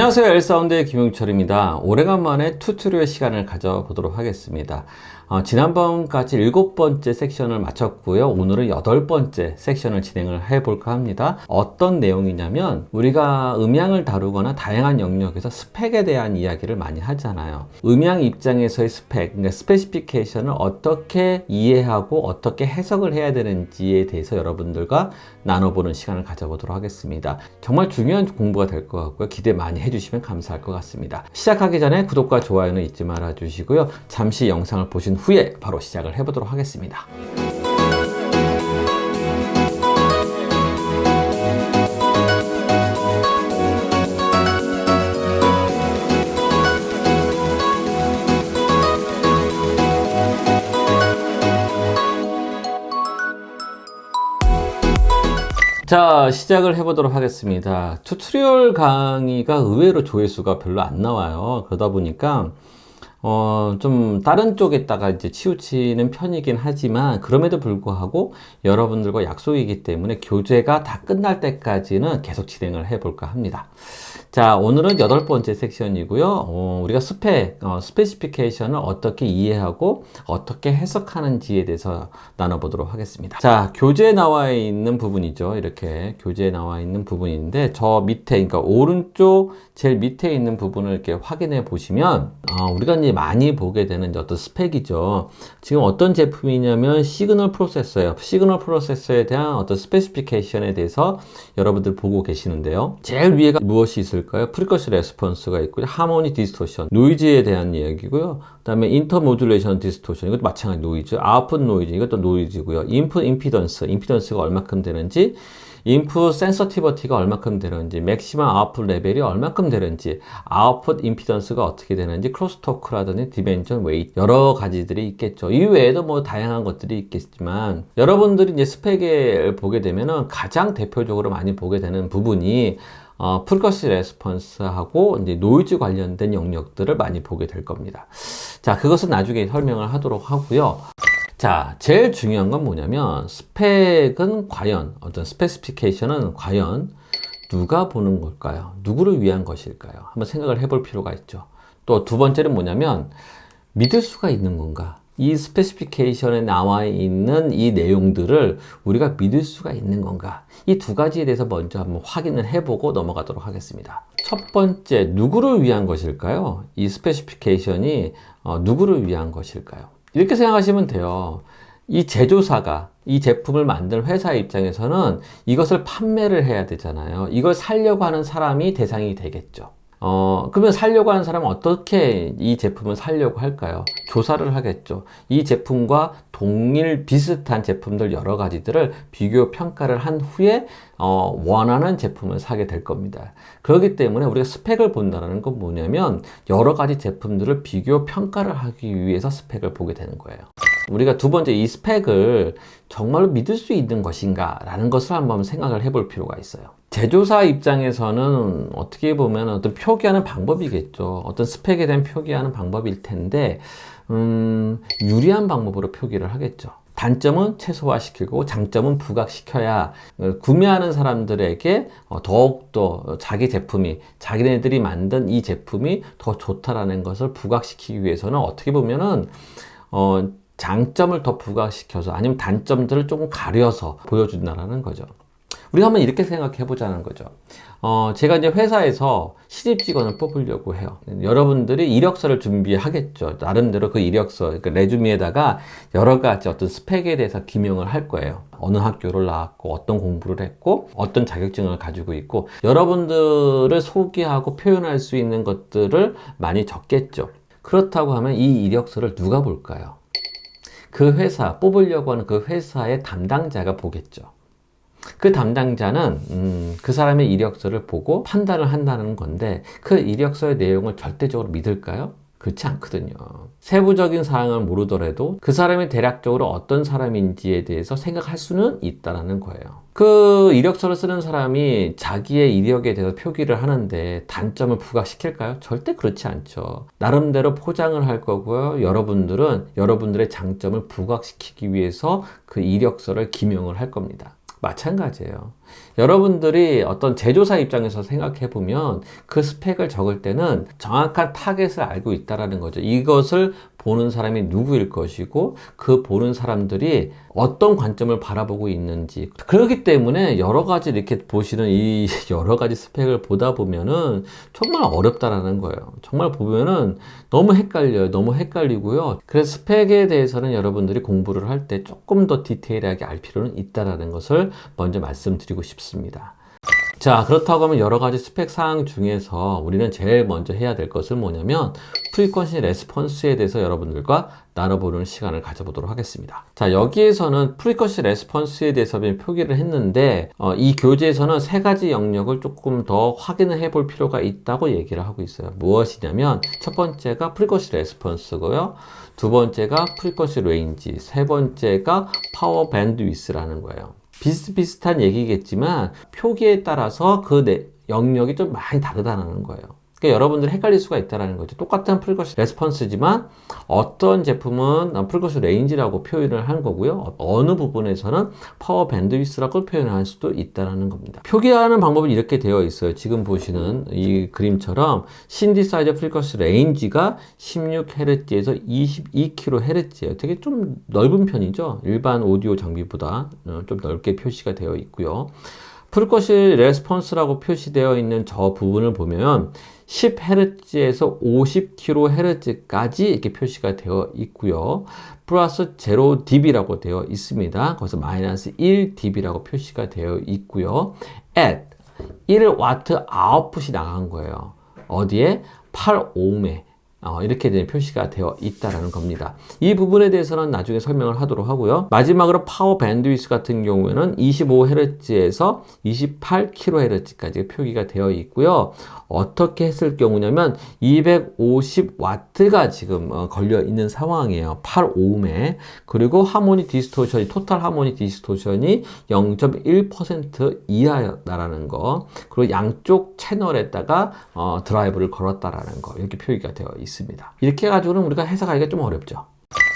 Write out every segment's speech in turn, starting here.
안녕하세요. 엘사운드의 김용철입니다. 오래간만에 튜토리얼 시간을 가져보도록 하겠습니다. 지난번까지 7번째 섹션을 마쳤고요. 오늘은 8번째 섹션을 진행을 해볼까 합니다. 어떤 내용이냐면 우리가 음향을 다루거나 다양한 영역에서 스펙에 대한 이야기를 많이 하잖아요. 음향 입장에서의 스펙, 그러니까 스페시피케이션을 어떻게 이해하고 어떻게 해석을 해야 되는지에 대해서 여러분들과 나눠보는 시간을 가져보도록 하겠습니다. 정말 중요한 공부가 될 것 같고요. 기대 많이 해주시면 감사할 것 같습니다. 시작하기 전에 구독과 좋아요는 잊지 말아 주시고요. 잠시 영상을 보신 후에 바로 시작을 해보도록 하겠습니다. 자, 시작을 해보도록 하겠습니다. 튜토리얼 강의가 의외로 조회수가 별로 안 나와요. 그러다 보니까 좀 다른 쪽에다가 이제 치우치는 편이긴 하지만 그럼에도 불구하고 여러분들과 약속이기 때문에 교재가 다 끝날 때까지는 계속 진행을 해볼까 합니다. 자, 오늘은 8번째 섹션이고요. 우리가 스페시피케이션을 어떻게 이해하고 어떻게 해석하는지에 대해서 나눠보도록 하겠습니다. 자, 교재에 나와 있는 부분이죠. 이렇게 교재에 나와 있는 부분인데 저 밑에, 그러니까 오른쪽 제일 밑에 있는 부분을 이렇게 확인해 보시면 우리가 이제 많이 보게 되는 어떤 스펙이죠. 지금 어떤 제품이냐면 시그널 프로세서예요. 시그널 프로세서에 대한 어떤 스페시피케이션에 대해서 여러분들 보고 계시는데요. 제일 위에가 무엇이 있을까요? 프리커시 레스폰스가 있고요. 하모니 디스토션, 노이즈에 대한 이야기고요. 그 다음에 인터모듈레이션 디스토션, 이것도 마찬가지 노이즈, 아웃풋 노이즈, 이것도 노이즈고요. 인풋 임피던스, 임피던스가 얼마큼 되는지, 인풋 센서티버티가 얼마큼 되는지, 맥시멈 아웃풋 레벨이 얼마큼 되는지, 아웃풋 임피던스가 어떻게 되는지, 크로스토크라든지 디멘전 웨이트, 여러 가지들이 있겠죠. 이 외에도 뭐 다양한 것들이 있겠지만 여러분들이 이제 스펙을 보게 되면은 가장 대표적으로 많이 보게 되는 부분이 프리커시 레스폰스하고 이제 노이즈 관련된 영역들을 많이 보게 될 겁니다. 자, 그것은 나중에 설명을 하도록 하고요. 자, 제일 중요한 건 뭐냐면 스펙은 과연, 어떤 스페시피케이션은 과연 누가 보는 걸까요? 누구를 위한 것일까요? 한번 생각을 해볼 필요가 있죠. 또 두 번째는 뭐냐면 믿을 수가 있는 건가? 이 스페시피케이션에 나와 있는 이 내용들을 우리가 믿을 수가 있는 건가? 이 두 가지에 대해서 먼저 한번 확인을 해보고 넘어가도록 하겠습니다. 첫 번째, 누구를 위한 것일까요? 이 스페시피케이션이 누구를 위한 것일까요? 이렇게 생각하시면 돼요. 이 제조사가 이 제품을 만든 회사 입장에서는 이것을 판매를 해야 되잖아요. 이걸 사려고 하는 사람이 대상이 되겠죠. 그러면 사려고 하는 사람은 어떻게 이 제품을 사려고 할까요? 조사를 하겠죠. 이 제품과 동일 비슷한 제품들 여러 가지들을 비교 평가를 한 후에 원하는 제품을 사게 될 겁니다. 그렇기 때문에 우리가 스펙을 본다는 건 뭐냐면 여러 가지 제품들을 비교 평가를 하기 위해서 스펙을 보게 되는 거예요. 우리가 두 번째, 이 스펙을 정말로 믿을 수 있는 것인가 라는 것을 한번 생각을 해볼 필요가 있어요. 제조사 입장에서는 어떻게 보면 어떤 표기하는 방법이겠죠. 어떤 스펙에 대한 표기하는 방법일 텐데 유리한 방법으로 표기를 하겠죠. 단점은 최소화시키고 장점은 부각시켜야 구매하는 사람들에게 더욱더 자기 제품이, 자기네들이 만든 이 제품이 더 좋다라는 것을 부각시키기 위해서는 어떻게 보면은 장점을 더 부각시켜서 아니면 단점들을 조금 가려서 보여준다는 거죠. 우리가 한번 이렇게 생각해 보자는 거죠. 제가 이제 회사에서 신입 직원을 뽑으려고 해요. 여러분들이 이력서를 준비하겠죠. 나름대로 그 이력서, 그러니까 레주미에다가 여러 가지 어떤 스펙에 대해서 기명을 할 거예요. 어느 학교를 나왔고, 어떤 공부를 했고, 어떤 자격증을 가지고 있고, 여러분들을 소개하고 표현할 수 있는 것들을 많이 적겠죠. 그렇다고 하면 이 이력서를 누가 볼까요? 그 회사, 뽑으려고 하는 그 회사의 담당자가 보겠죠. 그 담당자는 그 사람의 이력서를 보고 판단을 한다는 건데 그 이력서의 내용을 절대적으로 믿을까요? 그렇지 않거든요. 세부적인 사항을 모르더라도 그 사람이 대략적으로 어떤 사람인지에 대해서 생각할 수는 있다는 거예요. 그 이력서를 쓰는 사람이 자기의 이력에 대해서 표기를 하는데 단점을 부각시킬까요? 절대 그렇지 않죠. 나름대로 포장을 할 거고요. 여러분들은 여러분들의 장점을 부각시키기 위해서 그 이력서를 기명을 할 겁니다. 마찬가지예요. 여러분들이 어떤 제조사 입장에서 생각해 보면 그 스펙을 적을 때는 정확한 타겟을 알고 있다라는 거죠. 이것을 보는 사람이 누구일 것이고 그 보는 사람들이 어떤 관점을 바라보고 있는지, 그렇기 때문에 여러 가지 이렇게 보시는 이 여러 가지 스펙을 보다 보면은 정말 어렵다라는 거예요. 정말 보면은 너무 헷갈려요. 너무 헷갈리고요. 그래서 스펙에 대해서는 여러분들이 공부를 할 때 조금 더 디테일하게 알 필요는 있다라는 것을 먼저 말씀드리고 싶습니다. 자, 그렇다고 하면 여러 가지 스펙 사항 중에서 우리는 제일 먼저 해야 될 것은 뭐냐면 프리퀀시 레스폰스에 대해서 여러분들과 나눠보는 시간을 가져보도록 하겠습니다. 자, 여기에서는 프리퀀시 레스폰스에 대해서 표기를 했는데 이 교재에서는 세 가지 영역을 조금 더 확인을 해볼 필요가 있다고 얘기를 하고 있어요. 무엇이냐면 첫 번째가 프리퀀시 레스폰스고요. 두 번째가 프리퀀시 레인지, 세 번째가 파워 밴드위스라는 거예요. 비슷비슷한 얘기겠지만 표기에 따라서 그 영역이 좀 많이 다르다는 거예요. 그러니까 여러분들이 헷갈릴 수가 있다는 거죠. 똑같은 프리퀀시 레스폰스지만 어떤 제품은 프리퀀시 레인지라고 표현을 한 거고요. 어느 부분에서는 파워 밴드위스라고 표현할 수도 있다는 겁니다. 표기하는 방법은 이렇게 되어 있어요. 지금 보시는 이 그림처럼 신디사이저 프리퀀시 레인지가 16Hz에서 22kHz예요. 되게 좀 넓은 편이죠. 일반 오디오 장비보다 좀 넓게 표시가 되어 있고요. 프리퀀시 레스폰스라고 표시되어 있는 저 부분을 보면 10Hz에서 50kHz까지 이렇게 표시가 되어 있고요. 플러스 0dB라고 되어 있습니다. 거기서 마이너스 1dB라고 표시가 되어 있고요. at 1W 아웃풋이 나간 거예요. 어디에? 8ohm에 이렇게 된 표시가 되어 있다는 겁니다. 이 부분에 대해서는 나중에 설명을 하도록 하고요. 마지막으로 파워 밴드위스 같은 경우에는 25Hz에서 28kHz까지 표기가 되어 있고요. 어떻게 했을 경우냐면 250W가 지금 걸려 있는 상황이에요. 8ohm에. 그리고 하모니 디스토션이, 토탈 하모니 디스토션이 0.1% 이하였다라는 거. 그리고 양쪽 채널에다가 드라이브를 걸었다라는 거. 이렇게 표기가 되어 있습니다. 이렇게 해가지고는 우리가 해석하기가 좀 어렵죠.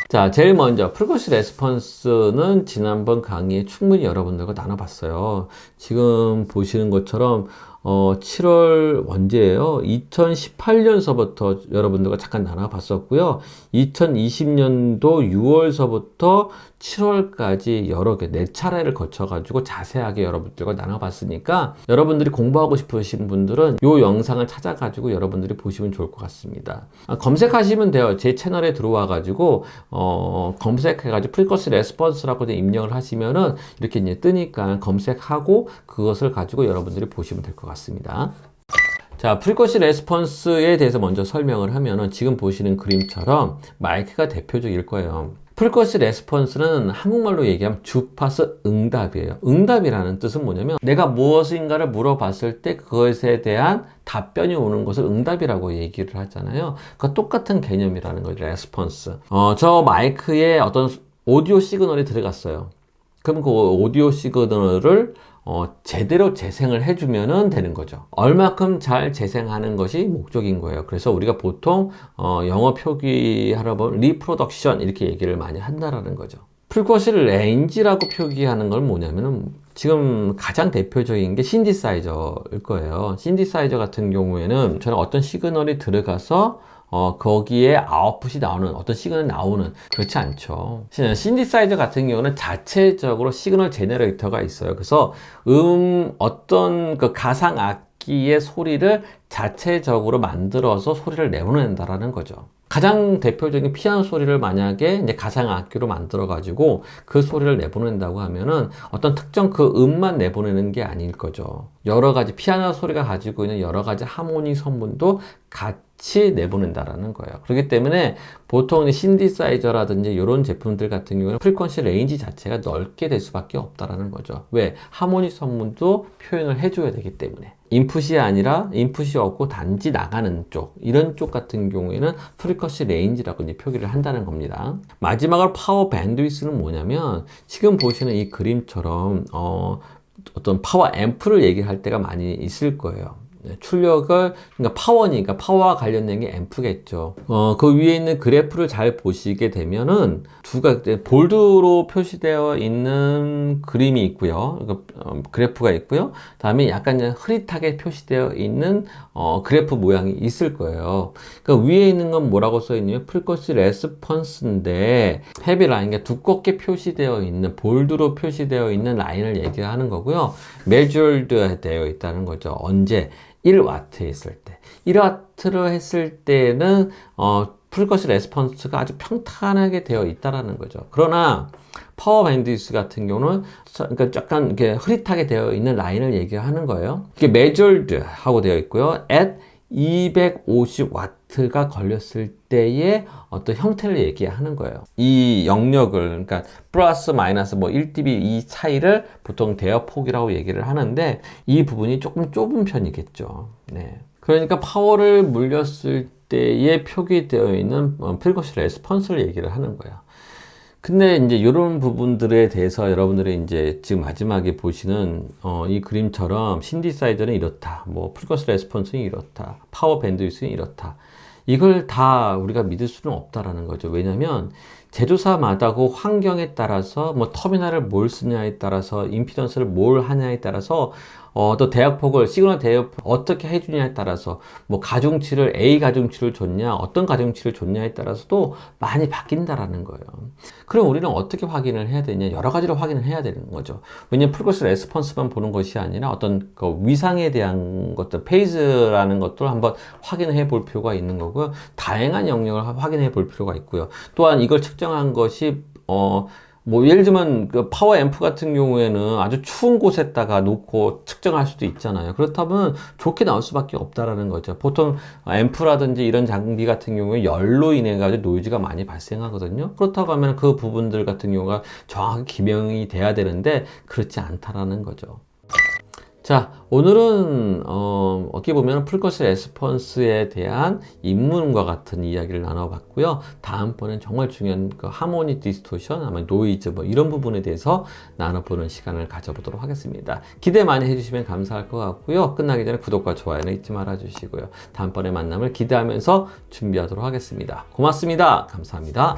자, 제일 먼저 프리퀀시 레스폰스는 지난번 강의에 충분히 여러분들과 나눠봤어요. 지금 보시는 것처럼 7월 언제예요? 2018년서부터 여러분들과 잠깐 나눠봤었고요. 2020년도 6월서부터 7월까지 여러 개, 4차례를 거쳐가지고 자세하게 여러분들과 나눠봤으니까 여러분들이 공부하고 싶으신 분들은 이 영상을 찾아가지고 여러분들이 보시면 좋을 것 같습니다. 검색하시면 돼요. 제 채널에 들어와가지고 검색해가지고 프리퀀시 레스폰스라고 입력을 하시면은 이렇게 이제 뜨니까 검색하고 그것을 가지고 여러분들이 보시면 될 것 같습니다. 자, 프리퀀시 레스폰스에 대해서 먼저 설명을 하면은 지금 보시는 그림처럼 마이크가 대표적일 거예요. 프리퀀시 레스폰스는 한국말로 얘기하면 주파수 응답이에요. 응답이라는 뜻은 뭐냐면 내가 무엇인가를 물어봤을 때 그것에 대한 답변이 오는 것을 응답이라고 얘기를 하잖아요. 그러니까 똑같은 개념이라는 거죠. 레스폰스. 저 마이크에 어떤 오디오 시그널이 들어갔어요. 그럼 그 오디오 시그널을 제대로 재생을 해주면 되는 거죠. 얼마큼 잘 재생하는 것이 목적인 거예요. 그래서 우리가 보통 영어 표기하러 보면 리프로덕션 이렇게 얘기를 많이 한다라는 거죠. 프리퀀시 레인지라고 표기하는 건 뭐냐면은 지금 가장 대표적인 게 신디사이저일 거예요. 신디사이저 같은 경우에는 저는 어떤 시그널이 들어가서 거기에 아웃풋이 나오는 어떤 시그널이 나오는, 그렇지 않죠. 신디사이저 같은 경우는 자체적으로 시그널 제너레이터가 있어요. 그래서 어떤 그 가상 악기의 소리를 자체적으로 만들어서 소리를 내보낸다라는 거죠. 가장 대표적인 피아노 소리를 만약에 이제 가상 악기로 만들어 가지고 그 소리를 내보낸다고 하면은 어떤 특정 그 음만 내보내는 게 아닐 거죠. 여러 가지 피아노 소리가 가지고 있는 여러 가지 하모니 성분도 같이 내보낸다라는 거예요. 그렇기 때문에 보통 신디사이저라든지 이런 제품들 같은 경우는 프리퀀시 레인지 자체가 넓게 될 수밖에 없다라는 거죠. 왜? 하모니 성분도 표현을 해줘야 되기 때문에. 인풋이 아니라 인풋이 없고 단지 나가는 쪽, 이런 쪽 같은 경우에는 프리퀀시 레인지라고 이제 표기를 한다는 겁니다. 마지막으로 파워 밴드위스는 뭐냐면 지금 보시는 이 그림처럼 어떤 파워 앰프를 얘기할 때가 많이 있을 거예요. 출력을, 그러니까 파워니까 파워와 관련된 게 앰프겠죠. 그 위에 있는 그래프를 잘 보시게 되면은 볼드로 표시되어 있는 그림이 있고요. 그래프가 있고요. 다음에 약간 이제 흐릿하게 표시되어 있는 그래프 모양이 있을 거예요. 그러니까 위에 있는 건 뭐라고 써 있냐면 프리퀀시 레스폰스인데 헤비 라인, 그러니까 두껍게 표시되어 있는 볼드로 표시되어 있는 라인을 얘기하는 거고요. measured 되어 있다는 거죠. 언제? 1와트 했을 때. 1와트로 했을 때는 프리퀀시 레스폰스가 아주 평탄하게 되어 있다라는 거죠. 그러나 파워 밴드위스 같은 경우는 그러니까 약간 이렇게 흐릿하게 되어 있는 라인을 얘기하는 거예요. 이게 measured 하고 되어 있고요. at 250와트가 걸렸을 때의 어떤 형태를 얘기하는 거예요. 이 영역을, 그러니까 플러스 마이너스 뭐 1dB 이 차이를 보통 대역폭이라고 얘기를 하는데 이 부분이 조금 좁은 편이겠죠. 네. 그러니까 파워를 물렸을 때에 표기되어 있는 프리퀀시 레스폰스를 얘기를 하는 거예요. 근데 이제 이런 부분들에 대해서 여러분들이 이제 지금 마지막에 보시는 이 그림처럼 신디사이저는 이렇다, 뭐 프리퀀시 레스폰스는 이렇다, 파워 밴드위스는 이렇다. 이걸 다 우리가 믿을 수는 없다라는 거죠. 왜냐하면 제조사마다 그 환경에 따라서 뭐 터미널을 뭘 쓰냐에 따라서 임피던스를 뭘 하냐에 따라서 또 대역폭을 시그널 대역폭 어떻게 해주냐에 따라서 뭐 가중치를 A 가중치를 줬냐 어떤 가중치를 줬냐에 따라서도 많이 바뀐다라는 거예요. 그럼 우리는 어떻게 확인을 해야 되냐? 여러 가지로 확인을 해야 되는 거죠. 왜냐면 프리퀀시 레스폰스만 보는 것이 아니라 어떤 그 위상에 대한 것들 페이즈라는 것들을 한번 확인해 볼 필요가 있는 거고요. 다양한 영역을 확인해 볼 필요가 있고요. 또한 이걸 측정한 것이 뭐 예를 들면 그 파워 앰프 같은 경우에는 아주 추운 곳에다가 놓고 측정할 수도 있잖아요. 그렇다면 좋게 나올 수밖에 없다라는 거죠. 보통 앰프라든지 이런 장비 같은 경우에 열로 인해 가지고 노이즈가 많이 발생하거든요. 그렇다고 하면 그 부분들 같은 경우가 정확하게 기명이 돼야 되는데 그렇지 않다라는 거죠. 자, 오늘은 어떻게 보면 프리퀀시 레스폰스에 대한 입문과 같은 이야기를 나눠봤고요. 다음번엔 정말 중요한 그 하모니 디스토션, 아마 노이즈 뭐 이런 부분에 대해서 나눠보는 시간을 가져보도록 하겠습니다. 기대 많이 해주시면 감사할 것 같고요. 끝나기 전에 구독과 좋아요는 잊지 말아주시고요. 다음번에 만남을 기대하면서 준비하도록 하겠습니다. 고맙습니다. 감사합니다.